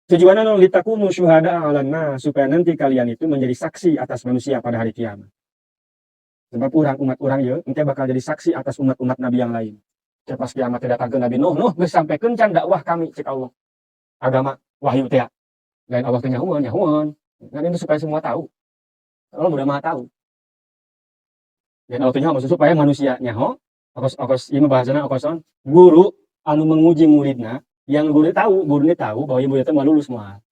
Tujuannya non litakunu syuhada 'alan nas, supaya nanti kalian itu menjadi saksi atas manusia pada hari kiamat. Sebab umat orang ya, engke bakal jadi saksi atas umat-umat Nabi yang lain. Pas kiamat datang ke Nabi Nuh geus sampekeun can dakwah kami cek Allah. Agama wahyu teh. Lain Allah teh nyahuan. Kan itu supaya semua tahu. Allah udah maha tahu. Dan Allah teh nyaho maksud supaya manusia nyaho, okos ieu bahasana okoson guru anu menguji muridna, yang guru tahu bahwa ieu murid teh moal lulus moal.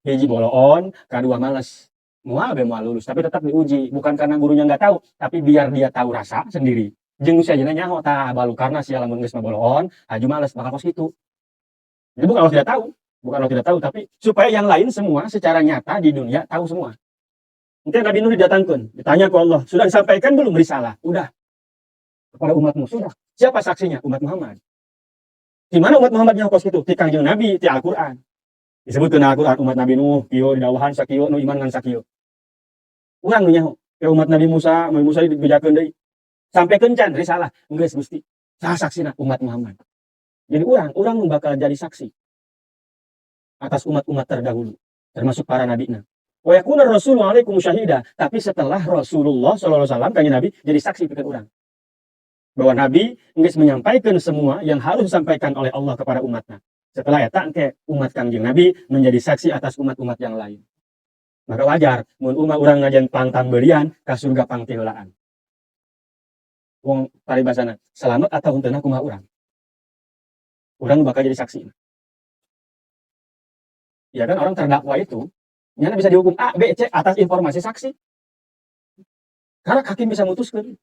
Hiji boloon, kadua males. Moal be moal lulus, tapi tetap diuji. Bukan karena gurunya nggak tahu, tapi biar dia tahu rasa sendiri. Jeung sajana nyaho tah balu karena sia lamun geus boloon, aju males bakal kos kitu. Jadi bukan Allah tidak tahu, tapi supaya yang lain semua secara nyata di dunia tahu semua. Nanti Nabi Nuh didatangkan, ditanya ke Allah, sudah disampaikan belum risalah? Udah. Kepada umatmu, sudah. Siapa saksinya? Umat Muhammad. Di mana umat Muhammad nyaho kos kitu? Ti Kangjeng Nabi, ti Al-Qur'an. Disebutkeun Al-Qur'an umat Nabi Nuh, kieu didawahan sakieu nu iman ngan sakieu. Urang nu nyaho, ke umat Nabi Musa dibejakeun deui. Sampaikeun can risalah, geus Gusti. Saha saksina? Umat Muhammad. Jadi urang nu bakal jadi saksi atas umat-umat terdahulu, termasuk para nabi-na. Wa yakuna rasulu alaikum syahida, tapi setelah Rasulullah sallallahu alaihi wasallam kanjeng Nabi jadi saksi pikeun urang. Bahwa Nabi geus menyampaikan semua yang harus disampaikan oleh Allah kepada umatnya. Setelah eta engke umat kanjeng Nabi menjadi saksi atas umat-umat yang lain. Maka wajar mun umat urang ngajan pangtam beurian ka surga pangtiheulaan. Wong paribasana, selamat atau henteu kumaha urang? Urang bakal jadi saksi. Ya kan orang terdakwa itu nyana bisa dihukum A, B, C atas informasi saksi. Karena hakim bisa mutuskan.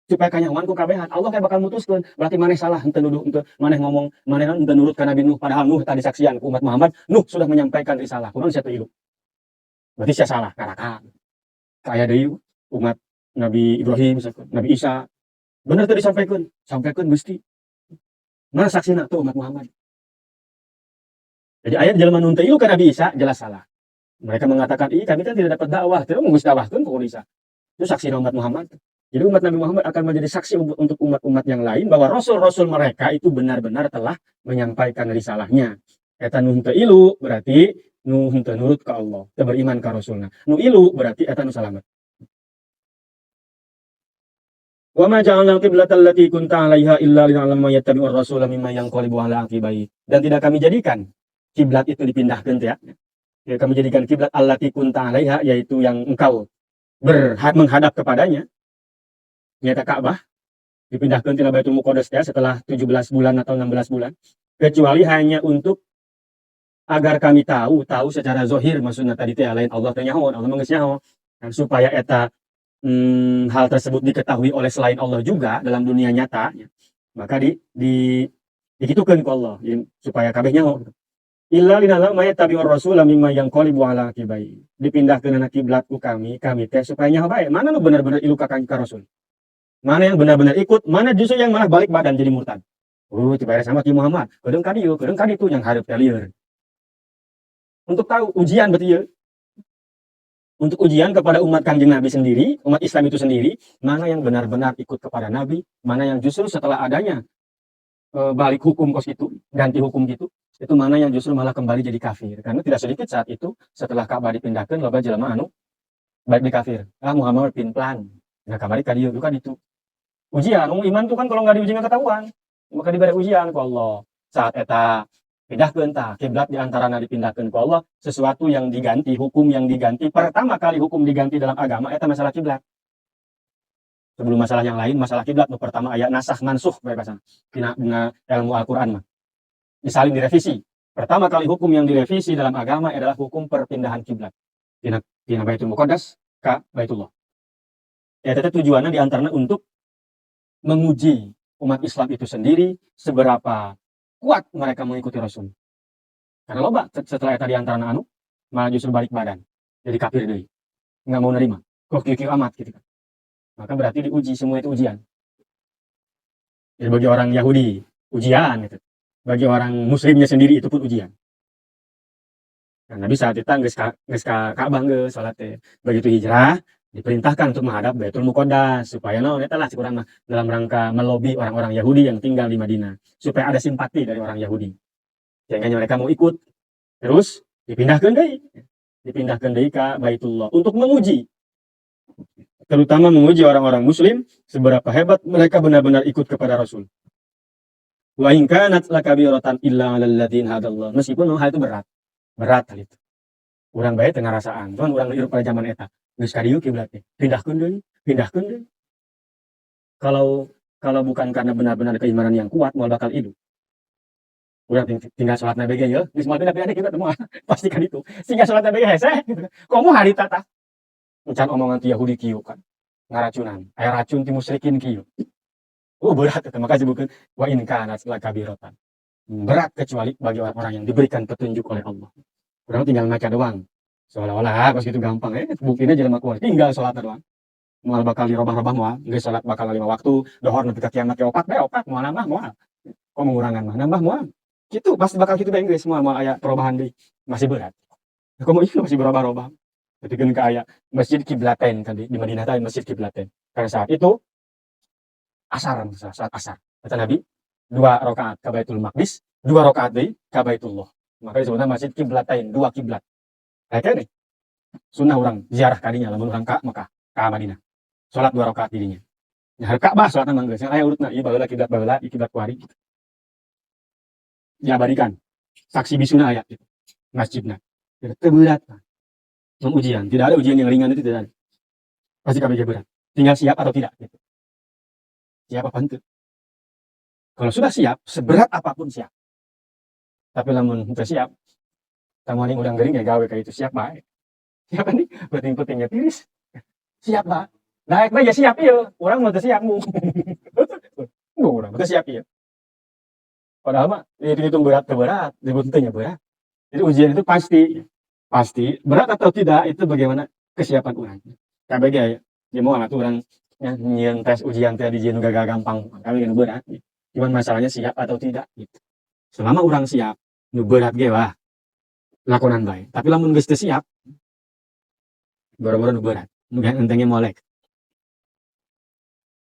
Supaya kanyawan ku kabehan, Allah kayak bakal mutuskan. Berarti maneh salah, henteu nuduh, henteu maneh ngomong, maneh henteu nurut ka Nabi Nuh, padahal Nuh tadi saksian ku umat Muhammad, Nuh sudah menyampaikan risalah. Kunaon sia teu ilu. Berarti sia salah, karaka. Kaya deui umat Nabi Ibrahim, Nabi Isa. Bener teu disampaikan, sampaikan Gusti. Mana saksina tuh umat Muhammad. Jadi ayat jelema nun teu ilu ka Nabi Isa jelas salah. Mereka mengatakan, kami kan tidak dapat dakwah, tidak mau dakwahkan kok bisa. Itu saksi umat Muhammad. Jadi umat Nabi Muhammad akan menjadi saksi untuk umat-umat yang lain bahwa rasul-rasul mereka itu benar-benar telah menyampaikan risalahnya. Eta nu henteu ilu berarti nu henteu nurut ke Allah, teu beriman ka rasulna. Nu ilu berarti eta nu salamet. Wa ma ja'alna qiblatal lati kunta 'alaiha illa lina'lama yattabi'ur rasula mimman yanqalibu 'ala aqibai. Dan tidak kami jadikan kiblat itu dipindahkan ya. Kami jadikan kiblat allati kunta 'alaiha, yaitu yang engkau menghadap kepadanya, nyata Ka'bah, dipindahkan tina Baitul Muqaddas ya setelah 17 bulan atau 16 bulan, kecuali hanya untuk agar kami tahu secara zahir, maksudnya tadi teh lain Allah teh nyaho, Allah geus nyaho, dan supaya eta hal tersebut diketahui oleh selain Allah juga dalam dunia nyata, maka dikitukeun ku Allah supaya kabeh nyaho. Illa lina'lama yattabi'ur rasula mimman yanqalibu 'ala aqibai. Dipindahkeun na kiblat ku kami teh supaya nyaho bae. Mana nu benar-benar ilu ka rasul? Mana yang benar-benar ikut, mana justru yang malah balik badan jadi murtad. Dibere sama Ki Muhammad, kedeung ka dieu, kedeung ka ditu yang hareup teh lieur. Untuk tahu ujian berarti ya. Untuk ujian kepada umat Kanjeng Nabi sendiri, umat Islam itu sendiri, mana yang benar-benar ikut kepada Nabi, mana yang justru setelah adanya balik hukum kos itu, ganti hukum gitu, itu mana yang justru malah kembali jadi kafir. Karena tidak sedikit saat itu setelah Ka'bah dipindahkan loba jelema anu balik di kafir. Muhammad pin plan. Nah kamari ka dieu kan itu. Ujian iman tuh kan kalau nggak diuji nggak ketahuan. Maka diberi ujian ku Allah. Saat eta pindahkeun tah kiblat di antarana dipindahkeun ku Allah, sesuatu yang diganti, hukum yang diganti. Pertama kali hukum diganti dalam agama eta masalah kiblat. Sebelum masalah yang lain, masalah kiblat nu pertama aya nasakh mansuh bahasa dina ilmu Al-Qur'an mah. Disalin direvisi. Pertama kali hukum yang direvisi dalam agama adalah hukum perpindahan kiblat. Tina Baitul Muqaddas ka Baitullah. Ya, itu tujuannya diantaranya untuk menguji umat Islam itu sendiri seberapa kuat mereka mengikuti Rasul. Karena loba setelah itu diantaranya malah justru balik badan, jadi kafir deui, nggak mau nerima, kok kieu amat gitu kan. Maka berarti diuji, semua itu ujian. Jadi bagi orang Yahudi ujian gitu. Bagi orang muslimnya sendiri itu pun ujian. Nah, Nabi saat itu geus ka Ka'bah geus salat teh. Begitu hijrah diperintahkan untuk menghadap Baitul Muqaddas supaya naon eta lah kurang dalam rangka melobi orang-orang Yahudi yang tinggal di Madinah supaya ada simpati dari orang Yahudi. Sehingga mereka mau ikut Terus dipindahkan deui ka Baitullah untuk menguji, terutama menguji orang-orang muslim seberapa hebat mereka benar-benar ikut kepada Rasul. Wa in kanat lakabiratan illa 'alal ladzina hadallah. Meskipun hal itu berat hal itu. Urang bae teu ngarasaan, cuman urang hirup pada zaman eta. Geus ka dieu kiblat teh, pindahkeun deui. Kalau bukan karena benar-benar keimanan yang kuat, moal bakal hidup. Urang tinggal salatna bege ye, geus moal pindah kiblat moal pastikan itu. Sehingga salatna bege hese gitu. Komo harita tah. Encan omongan ti Yahudi kieu kan. Ngaracunan, aya racun ti musyrikin kieu. Berat eta, maka disebutkeun wa in kanat lakabiratan. Berat kecuali bagi orang-orang yang diberikan petunjuk oleh Allah. Urang tinggal maca doang. Seolah-olah pas gitu gampang buktinya jelema kuat tinggal salatna doang. Moal bakal dirobah-robah moal, geus salat bakal 5 waktu, dohor nepi ka kiamat ge 4 moal nambah moal. Kok mengurangan mah nambah moal. Kitu pasti bakal kitu bae geus moal aya perubahan deui. Masih berat. Komo ieu masih berubah-ubah. Ketika ka aya Masjid Kiblatain tadi di Madinah teh Masjid Kiblatain. Karena saat itu saat asar. Kata Nabi, 2 rakaat ka Baitul Maqdis, 2 rakaat deui ka Baitullah. Maka disebutna Masjid Kiblatain, 2 kiblat. Kene sunnah urang ziarah kadinya lamun urang ka Mekah, ka Madinah. Salat 2 rakaat di dinya. Nya Ka'bah salatna mah geus aya urutna, ieu baheula kiblat baheula, ieu kiblat kuari. Diabadikan. Saksi bisuna aya gitu. Masjidna. Teu berat. Ujian, tidak ada ujian yang ringan itu tidak ada. Pasti kabeh berat. Tinggal siap atau tidak gitu. Siap apa henteu. Kalau sudah siap, seberat apapun siap. Tapi lamun teu siap, tamuan yang udang gering ya gawe kayak itu siap bae. Siap nih, penting-pentingnya tiris. Siap bae. Naik bae ya siap ieu. Urang mah teu siap mu. Urang teu siap ieu. Padahal mah dihitung berat teu berat, disebut teu nya berat. Jadi ujian itu pasti berat atau tidak itu bagaimana kesiapan urang. Kabeh ge ya moal atuh urang nyieun tes ujian teh dijieun gagal gampang, kabeh nu berat. Cuman masalahnya siap atau tidak gitu. Selama urang siap, nu berat ge wah lakonan bae. Tapi lamun geus teu siap, boro-boro nu berat, nu entengnya molek.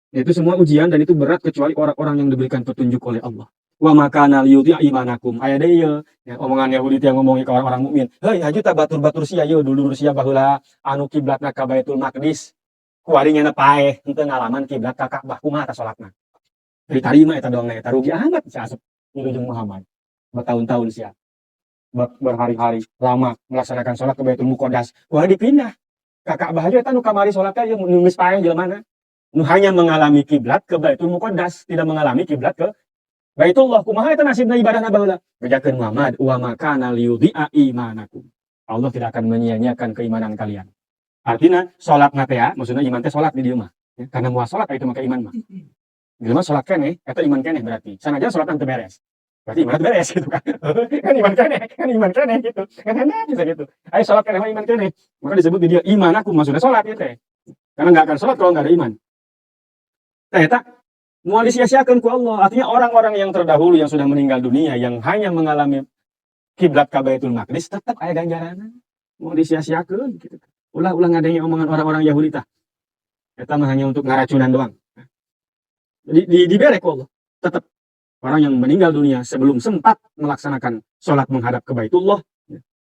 Itu semua ujian dan itu berat kecuali orang-orang yang diberikan petunjuk oleh Allah. Wa makana liyudhi'a imanakum. Aya deui ye, omongan Yahudi yang ngomongi ke orang-orang mukmin. Heuh, haju ta batur-batur sia ye dulur sia baheula anu kiblatna ka Baitul Maqdis. Kuaringna paeh henteu ngalaman kiblat ka Ka'bah kumaha ta salatna. Ditarima eta dongna eta rugi amat si asup jeung Muhammad. Bertahun-tahun sia. Berhari-hari lama melaksanakan salat ke Baitul Muqaddas. Wah dipindah. Ka Ka'bah aja eta nu kamari salat teh ye nu geus paeh jelemana. Nu hanya mengalami kiblat ke Baitul Muqaddas, tidak mengalami kiblat ke Baitullah. Kumaha eta nasibna ibadahna baheula? Bejakeun Muhammad, wa makana liyudhi'a imanakum. Allah tidak akan menyia-nyiakan keimanan kalian. Artinya salatna teh maksudna iman teh salat di dieu mah. Karena moal salat itu maka iman mah. Jelema salat keneh eta iman keneh berarti. Sanajan salat teu beres. Berarti iman beres gitu kan. Kan iman keneh gitu. Kan enak bisa gitu. Aya salat keneh mah iman keneh. Maka disebut di dieu imanakum maksudna salat ieu teh. Karena enggak akan salat kalau enggak ada iman. Eta moal disia-siakeun ku Allah. Artinya orang-orang yang terdahulu yang sudah meninggal dunia yang hanya mengalami kiblat ka Baitul Maqdis tetap aya ganjaranna. Mau disia-siakeun gitu. Ulah ngadenge omongan orang-orang Yahudi tah. Eta mah hanya untuk ngaracunan doang. Dibere ku Allah. Tetap orang yang meninggal dunia sebelum sempat melaksanakan salat menghadap ke Baitullah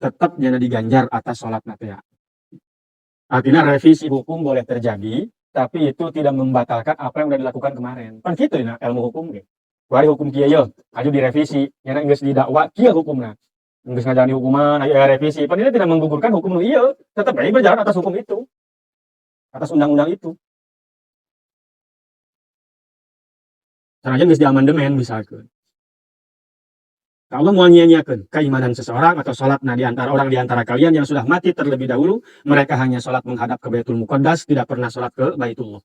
tetap jangan diganjar atas salatna teh. Artinya revisi hukum boleh terjadi, tapi itu tidak membatalkan apa yang sudah dilakukan kemarin. Kan gitu ya ilmu hukum ge. Bari hukum kieu ye, aju direvisi, nya geus didakwa kieu hukumna. Geus ngajalani hukuman, aya revisi, padahal tidak menggugurkan hukum nu ieu, tetap bae berjalan atas hukum itu. Atas undang-undang itu. Sanajan geus diamandemen misalkeun. Allah mau nyanyiakeun keimanan seseorang atau salatna di antara orang di antara kalian yang sudah mati terlebih dahulu, mereka hanya salat menghadap ke Baitul Muqaddas, tidak pernah salat ke Baitullah.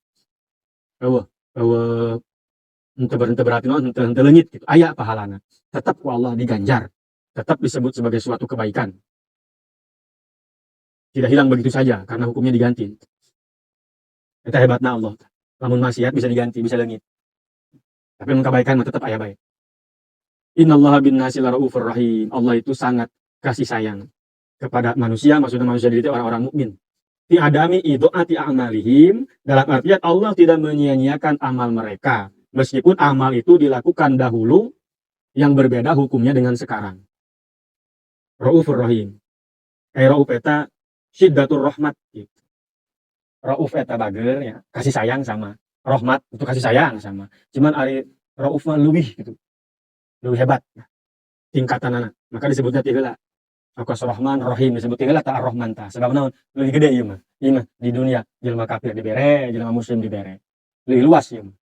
Eueuh henteu berarti naon henteu leungit gitu. Aya pahalana. Tetap ku Allah diganjar. Tetap disebut sebagai suatu kebaikan. Tidak hilang begitu saja karena hukumnya diganti. Eta hebatna Allah. Lamun maksiat bisa diganti, bisa leungit. Tapi mun kebaikan mah tetap aya bae. Innallaha bin-nasi laraufur rahim. Allah itu sangat kasih sayang kepada manusia, maksudnya manusia itu orang-orang mukmin. Fi adami idha'ati a'malihim, dalam artian Allah tidak menyia-nyiakan amal mereka, meskipun amal itu dilakukan dahulu yang berbeda hukumnya dengan sekarang. Raufur Rahim. Rauf eta syiddatur rahmat gitu. Rauf eta bager ya, kasih sayang sama. Rahmat itu kasih sayang sama. Cuman ari Rauf mah leuwih gitu. Leuwih hebat tingkatan anak. Maka disebutnya ti heula. Akas Rahman Rahim disebut ti heula ta Ar-Rahman ta. Sebab naon? Leuwih gede ieu mah. Ieu mah di dunia jelema kafir dibere, jelema muslim dibere. Leuwih luas ieu mah.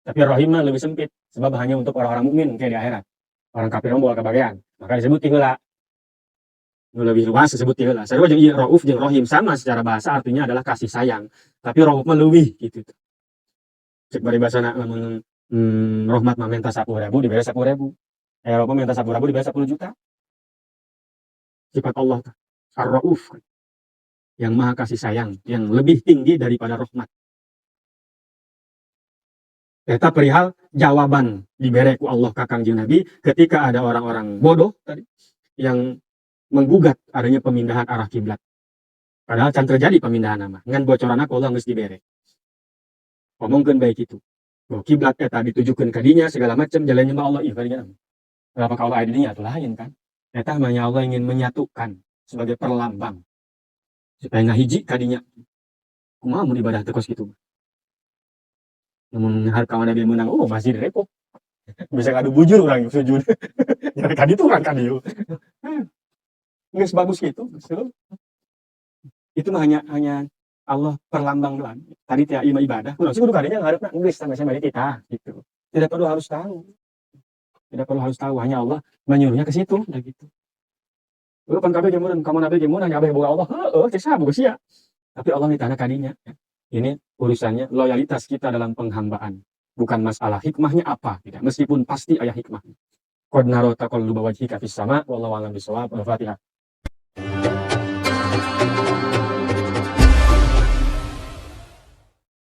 Tapi Rahim mah lebih sempit sebab hanya untuk orang-orang mukmin kayak di akhirat. Orang kafir mah boga kebagian. Maka disebut ti heula. Nu lebih luas disebut ti heula. Sarua jeung ieu Rauf jeung Rahim sama secara bahasa artinya adalah kasih sayang. Tapi Rauf mah leuwih gitu. Cek bari basana lamun rahmat mah minta 10.000 dibere 10.000. Rauf mah minta 10.000 dibere 10 juta. Sifat Allah Ar-Rauf yang maha kasih sayang, yang lebih tinggi daripada rahmat. Eta perihal jawaban dibere ku Allah ka Kangjeng Nabi ketika ada orang-orang bodoh tadi yang menggugat adanya pemindahan arah kiblat. Padahal can terjadi pemindahan nama. Ngan bocoranna ku Allah geus dibere. Ngomongkeun bae kitu. Bahwa kiblat eta ditujukeun ka dinya segala macam jalan nyembah Allah ieu kadinya. Kenapa ka Allah aya di dinya atuh lain kan? Eta mah Allah ingin menyatukan sebagai perlambang supaya ngahiji ka dinya. Kumaha mun ibadah teu kos kitu? Namun harkawan Nabi menang, oh masih repot. Bisa ngadu bujur orang sujud. Jadi kan itu orang kan itu. Nggak sebagus gitu. Itu mah hanya Allah perlambang doang. Tadi tiap ibadah, kurang sih kudu kadinya ngarepna geus sama-sama kita gitu. Tidak perlu harus tahu. Tidak perlu harus tahu, hanya Allah menyuruhnya ke situ udah gitu. Lu pan kabeh gemureun, kamu nabi gemureun nya abeh boga Allah. Heeh, cek saha boga sia. Tapi Allah ditanya kadinya. Ini urusannya loyalitas kita dalam penghambaan. Bukan masalah hikmahnya apa, tidak. Meskipun pasti ayah hikmah. Qad nara taqalluba wajhika fis sama wallahu a'lam bissawab. Al-Fatihah.